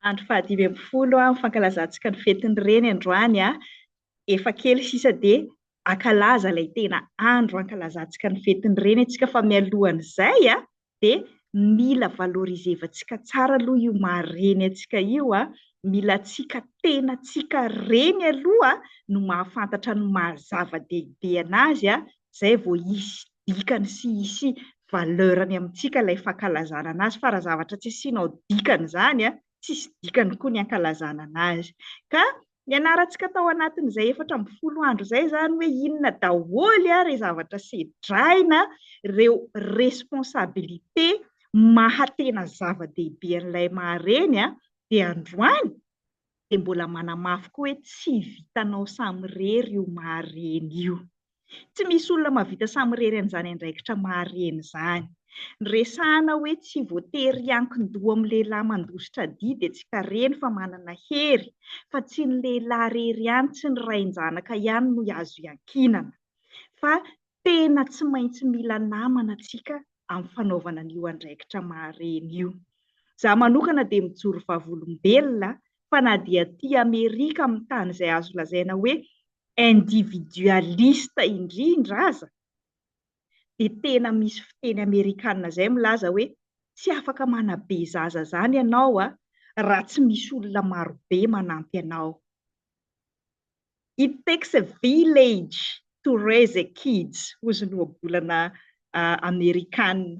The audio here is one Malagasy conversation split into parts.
Andro fahadimy amby folo fankalazantsika ny fetin'ny reny androany efa kely sisa dia ankalaza ilay tena andro ankalazantsika ny fetin'ny reny antsika fa mialohan'izay dia mila valorizevantsika tsara aloha io mahareny antsika io mila tsika tena tsika reny aloha no mahafantatra ny mahazava-dehibe anazy izay vao hisy dikany sy hisy valeurany amintsika ilay fankalazana anazy fa raha zavatra tsy asianao dikany izany tsisy dikany koa ny ankalazana anazy. Ka nianarantsika tao anatin'izay 4 andro izay izany hoe inona daholo ireo zavatra sedraina, ireo responsabilité mahatena zava-dehibe an'ilay mahareny dia androany dia mbola manamafy koa hoe tsy vitanao samy rery io mahareny io. Tsy misy olona mahavita samy rery an'izany andraikitra mahareny izany. Resahana hoe tsy voatery hiankin-doha amin'ny lehilahy mandositra dia tsika reny fa manana hery, fa tsy ny lehilahy rery ihany, tsy ny rain-janaka ihany no azo iankinana. Fa tena tsy maintsy mila namana tsika amin'ny fanaovana an'io andraikitra mahareny io. Zaho manokana dia mijoro vavolombelona fa na dia aty Amerika amin'ny tany izay azo lazaina hoe individualiste indrindra aza, dia tena misy fiteny Amerikanina izay milaza hoe tsy afaka manabe zaza izany ianao raha tsy misy olona marobe manampy anao. It takes a village to raise a kids, hozy ny ohabolana Amerikanina.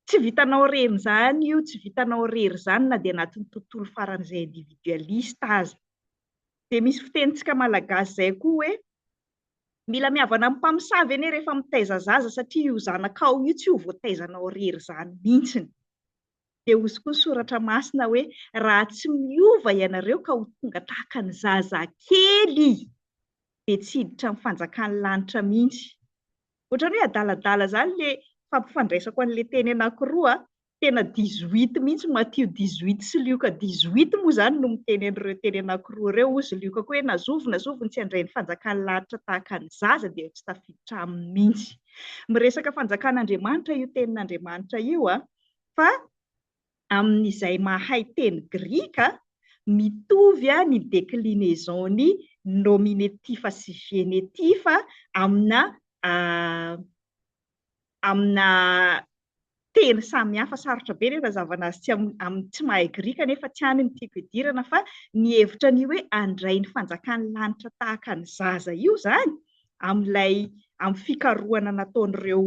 Tsy vitanao rery izany io, tsy vitanao rery izany na dia anatin'ny tontolo faran'izay individualista aza. Dia misy fitenitsika malagasy izay koa hoe mila mihavana amin'ny mpamosavy anie rehefa mitaiza zaza satria io zanakao io tsy ho voataizanao rery izany mihitsiny. Dia hozy koa ny soratra masina hoe raha tsy miova ianareo ka ho tonga tahaka ny zazakely dia tsy hiditra amin'ny fanjakan'ny lanitra mihitsy. Ohatran'ny hoe adaladala izany ilay fampifandraisako an'ilay teny anankiroa, tena 18 mihitsy Matthieu 18 sy Luka 18 moa izany no miteny an'ireo teny anankiroa ireo. Hozy Luka koa hoe nazovony tsy handray ny fanjakan'ny lanitra tahaka ny zaza dia tsy tafiditra aminy mihitsy. Miresaka fanjakan'Andriamanitra io tenin'Andriamanitra io fa amin'izay mahay teny grika mitovy ny déclinaison-ny nominatif sy génitif amina teny samihafa. Sarotra be rehefa mazava azy tsy mahay grika nefa tsy hany ny tiako idirana, fa ny hevitra ny hoe handray ny fanjakan'ny lanitra tahaka ny zaza io izany amin'ny fikarohana nataon'ireo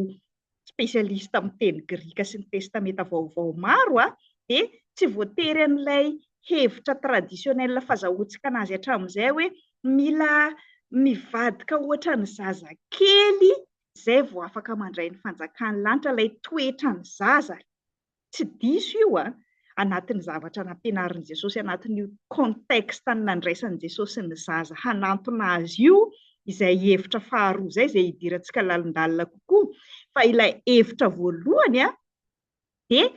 spesialista amin'ny teny grika sy ny testameta vaovao maro dia tsy voatery an'ilay hevitra traditionnel fahazahoantsika anazy hatramin'izay hoe mila mivadika ohatra ny zazakely izay vao afaka mandray ny fanjakan'ny lanitra, ilay toetra ny zaza. Tsy diso io anatin'ny zavatra nampianarin'i Jesosy, anatin'io contexte nandraisan'i Jesosy ny zaza hanantona azy io, izay hevitra faharoa izay hidirantsika lalindalina kokoa. Fa ilay hevitra voalohany dia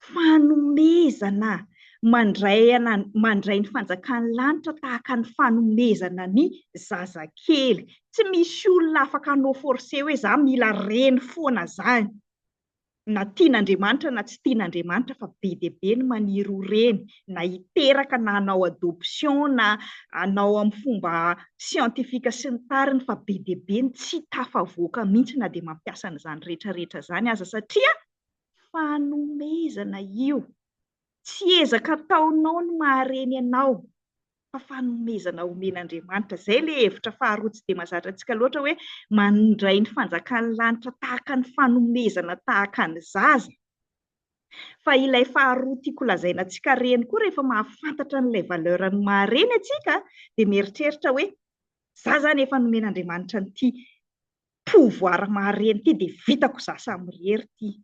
fanomezana, mandray ny fanjakan'ny lanitra tahaka ny fanomezana ny zazakely. Tsy misy olona afaka hanao forcé hoe za mila reny foana izany. Na tian'Andriamanitra na tsy tian'Andriamanitra fa be dia be ny maniry ho reny, na hiteraka na hanao adoption na hanao amin'ny fomba siantifika sy ny tariny, fa be dia be ny tsy tafavoaka mihitsy na dia mampiasa an'izany rehetrarehetra izany aza, satria fanomezana io. Tsy ezaka ataonao ny mahareny anao, fa fanomezana omen'Andriamanitra. Izay ilay hevitra faharoa tsy dia mahazatra antsika loatra hoe mandray ny fanjakan'ny lanitra tahaka ny fanomezana tahaka ny zaza. Fa ilay faharoa tiako lazaina antsika reny koa rehefa mahafantatra n'ilay valeurany mahareny antsika dia mieritreritra hoe za zany efa nomen'Andriamanitra n'ity pouvoir mahareny ity dia vitako za samy rery ity.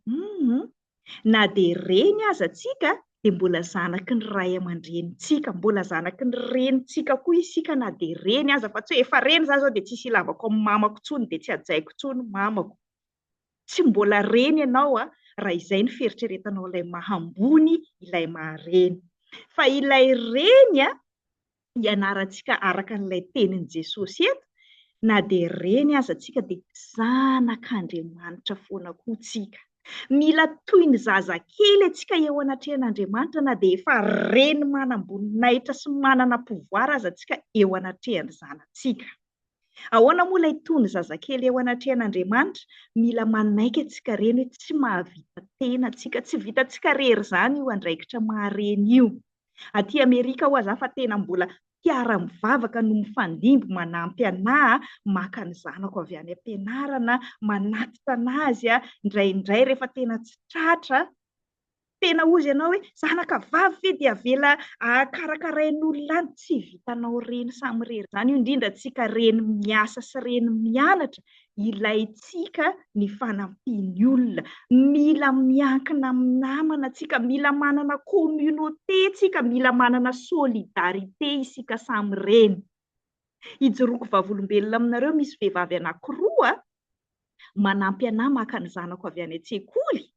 Na dia reny aza antsika dia mbola zanaky ny ray aman-drenintsika, mbola zanaky ny renintsika koa isika na dia reny aza, fa tsy hoe efa reny za zao dia tsisy ilavako amin'ny mamako intsony dia tsy hajaiko intsony mamako. Tsy mbola reny ianao raha izay ny fieritreretanao ilay mahambony ilay mahareny. Fa ilay reny ianarantsika araka n'ilay tenin'i Jesosy eto, na dia reny aza antsika dia zanak'Andriamanitra foana koa tsika. Mila toy ny zazakely antsika eo anatrehan'Andriamanitra na dia efa reny manam-boninahitra sy manana pouvoir aza antsika eo anatrehan'ny zanantsika. Ahoana moa ilay toy ny zazakely eo anatrehan'Andriamanitra? Mila manaiky antsika reny hoe tsy mahavita tena antsika, tsy vitantsika rery izany io andraikitra mahareny io. Aty Amerika hoy aza fa tena mbola mpiara-mivavaka no mifandimby manampy anahy maka ny zanako avy any am-pianarana, manatitra anazy indraindray rehefa tena tsy tratra. Tena ozy ianao hoe zanaka vavy ve dia avela karakarain'olona any, tsy vitanao reny samy rery izany, io indrindra tsika reny miasa sy reny mianatra, ilaintsika ny fanampiany olona. Mila miankina amin'ny namana tsika, mila manana communauté tsika, mila manana solidarité isika samy reny. Ijoroako vavolombelona aminareo, misy vehivavy anankiroa manampy anahy maka ny zanako avy any an-tsekoly.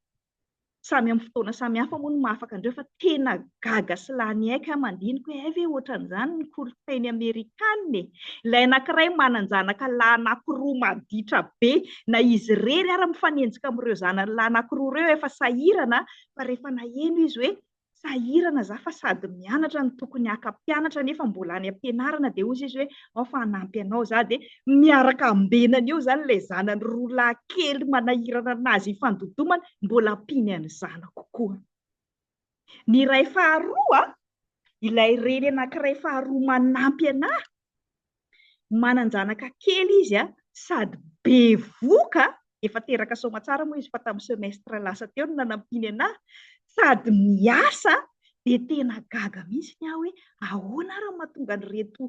Samy amin'ny fotoana samy hafa moa no mahafaka andreo fa tena gaga sy lany aika mandinika hoe ve ohatran'izany ny kolontsainy Amerikanina e. Ilay anankiray manan-janaka lahy anankiroa maditra be, na izy rery ary mifanenjika amin'ireo zanany lahy anankiroa ireo efa sahirana, fa rehefa naheno izy hoe sahirana za fa sady mianatra ny tokony haka-mpianatra nefa mbola any am-pianarana, dia hozy izy hoe ao fa hanampy anao za, dia miaraka ambenany eo izany ilay zanany roa lahy kely manahirana anazy hifandodomana, mbola ampiny any zanako koa. Ny iray faharoa, ilay reny anankiray faharoa manampy anahy, manan-janaka kely izy sady be voka, efa teraka soamantsara moa izy fa tamin'ny semestre lasa teo no nanampiny anahy, sady miasa, dia tena gaga mihitsy aho hoe ahoana raha mahatonga an'ireto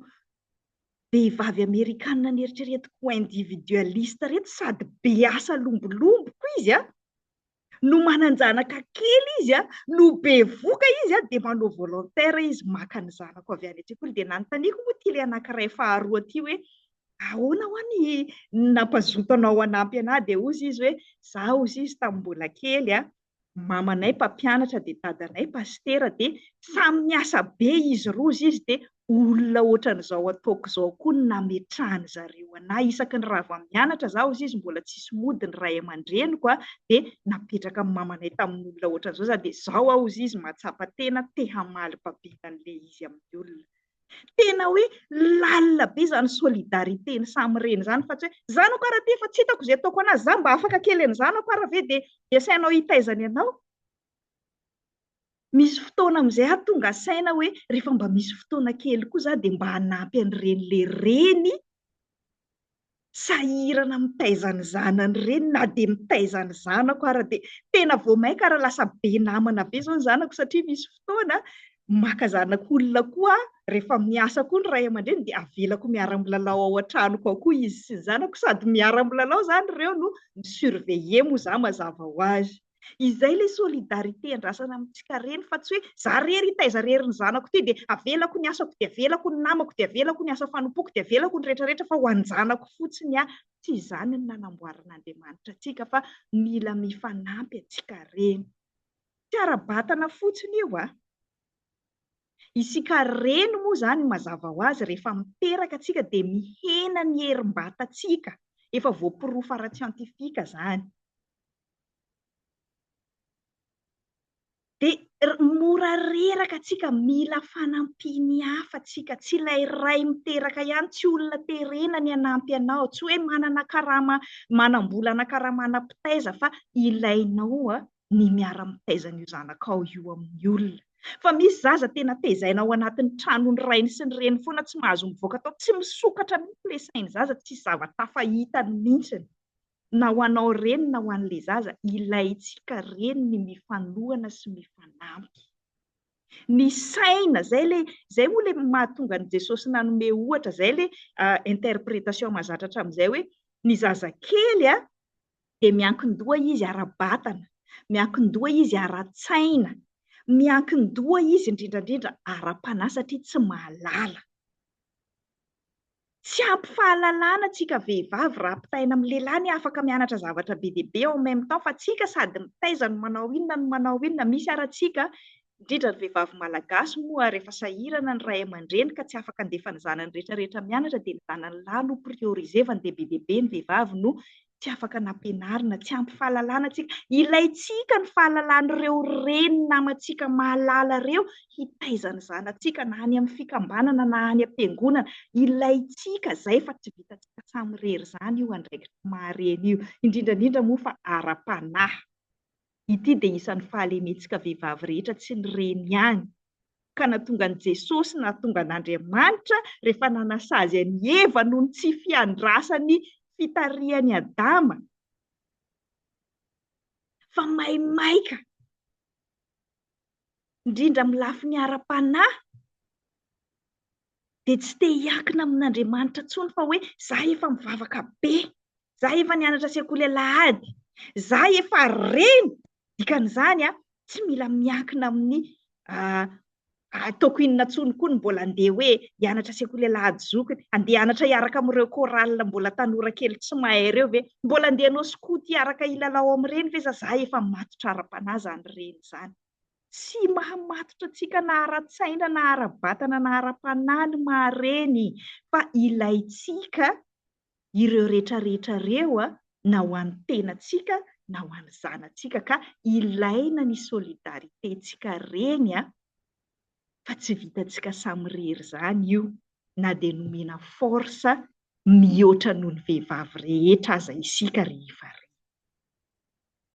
vehivavy Amerikanina nieritreretiko individualiste reto, sady be asa lombolomboko izy no manan-janaka kely izy no be voka izy dia manao volontaire izy maka ny zanako avy any an-tsekoly. Dia nanontaniako moa ty ilay anankiray faharoa ty hoe ahoana ho any nampazoto anao hanampy anahy, dia hozy izy hoe zaho hozy izy tamin'ny mbola kely mamanay mpampianatra dia dadanay pastera, dia samy miasa be izy roa izy, dia olona ohatran'izao ataoko izao koa no nametrahany zareo anahy. Isaky ny raha vao mianatra zaho hozy izy mbola tsisy mody ny ray aman-dreniko dia napetraka amin'ny mamanay tamin'ny olona ohatran'izao za, dia izao aho hozy izy mahatsapa tena te hamaly babinan'ilay izy amin'ny olona. Tena hoe lalina be izany solidarité ny samy reny izany, fa tsy hoe zanako ara ty fa tsy hitako izay ataoko anazy, za mba afaka kely ny zanako ara ve dia sainao hitaizany ianao. Misy fotoana amin'izay tonga saina hoe rehefa mba misy fotoana kely koa za dia mba hanampy an'ireny le reny sahirana mitaizany zanany reny, na dia mitaizany zanako ara, dia tena vao maika ara lasa be namana be izao ny zanako, satria misy fotoana maka zanak'olona koa rehefa miasa koa ny ray aman-dreny, dia avelako miara-milalao ao an-tranoko ao koa izy sy ny zanako, sady miara-milalao izany ireo no misurveiller moa za mazava ho azy. Izay ilay solidarité andrasana amintsika reny, fa tsy hoe za rery hitaiza rery ny zanako ty dia avelako ny asako, dia avelako ny namako, dia avelako ny asa fanompoko, dia avelako ny rehetrarehetra fa ho any zanako fotsiny tsy izany ny nanamboaran'Andriamanitra antsika, fa mila mifanampy antsika reny. Tsy ara-batana fotsiny io isika reny moa izany mazava ho azy rehefa miteraka antsika dia mihena ny herim-batantsika, efa voapirofo ara-tsiantifika izany. Dia mora reraka antsika, mila fanampiny hafa antsika, tsy ilay ray miteraka ihany, tsy olona terenany hanampy anao, tsy hoe manana karama manam-bolana karama manam-pitaiza, fa ilainao ny miara-mitaiza an'io zanakao io amin'ny olona. Fa misy zaza tena tezaina ao anatin'ny tranony rainy sy ny reny foana, tsy mahazo mivoaka tao, tsy misokatra mihitsy ilay sain'ny zaza, tsy zavatra fahitany mihitsiny. Na ho anao reny na ho an'ilay zaza, ilaintsika reny ny mifanohana sy mifanampy. Ny saina, zay moa ilay mahatonga an'i Jesosy nanome ohatra, izay ilay interprétation mahazatra hatramin'izay hoe ny zazakely dia miankin-doha izy ara-batana, miankin-doha izy ara-tsaina, miankin-doha izy indrindrandrindra ara-panahy satria tsy mahalala. Tsy ampy fahalalana tsika vehivavy raha ampitaina amin'ny lehilahy ny afaka mianatra zavatra be dia be en même temps, fa tsika sady mitaiza no manao inona no manao inona. Misy ara-tsika indrindra ny vehivavy malagasy moa rehefa sahirana ny ray aman-dreny ka tsy afaka andefa ny zanany rehetrarehetra mianatra, dia ny zanany lahy no priorisevany, dia be dia be ny vehivavy no tsy afaka nampianarina, tsy ampy fahalalana antsika. Ilaintsika ny fahalalan'ireo reny namantsika mahalala ireo hitaizana zanantsika na any amin'ny fikambanana na any am-piangonana. Ilaintsika izay fa tsy vitantsika samy irery izany io andraikitra mahareny io. Indrindra indrindra moa fa ara-panahy. Ity dia isan'ny fahalementsika vehivavy rehetra, tsy ny reny ihany. Ka nahatonga an'i Jesosy, nahatonga an'Andriamanitra rehefa nanasazy an'i Eva noho ny tsy fiandrasany fitarihan'i Adama, fa maimaika, indrindra amin'ny lafiny ara-panahy, dia tsy te hiankina amin'Andriamanitra intsony fa hoe izaho efa mivavaka be, izaho efa nianatra sekoly alahady, izaho efa reny. Dikan'izany tsy mila miankina amin'ny ataoko inona intsony koa ny mbola andeha hoe hianatra sekoly alahady zokiny, andeha hianatra hiaraka amin'ireo koralina mbola tanora kely tsy mahay ireo ve, mbola andeha hanao skoty hiaraka hilalao amin'ireny ve izaho efa matotra ara-panahy izany reny izany. Tsy mahamatotra antsika na ara-tsaina na ara-batana na ara-panahy ny mahareny, fa ilaintsika ireo rehetrarehetra ireo na ho an'ny tenantsika na ho an'ny zanantsika, ka ilaina ny solidaritentsika reny fa tsy vitantsika samy irery izany io, na dia nomena forsa mihoatra noho ny vehivavy rehetra aza isika rehefa reny.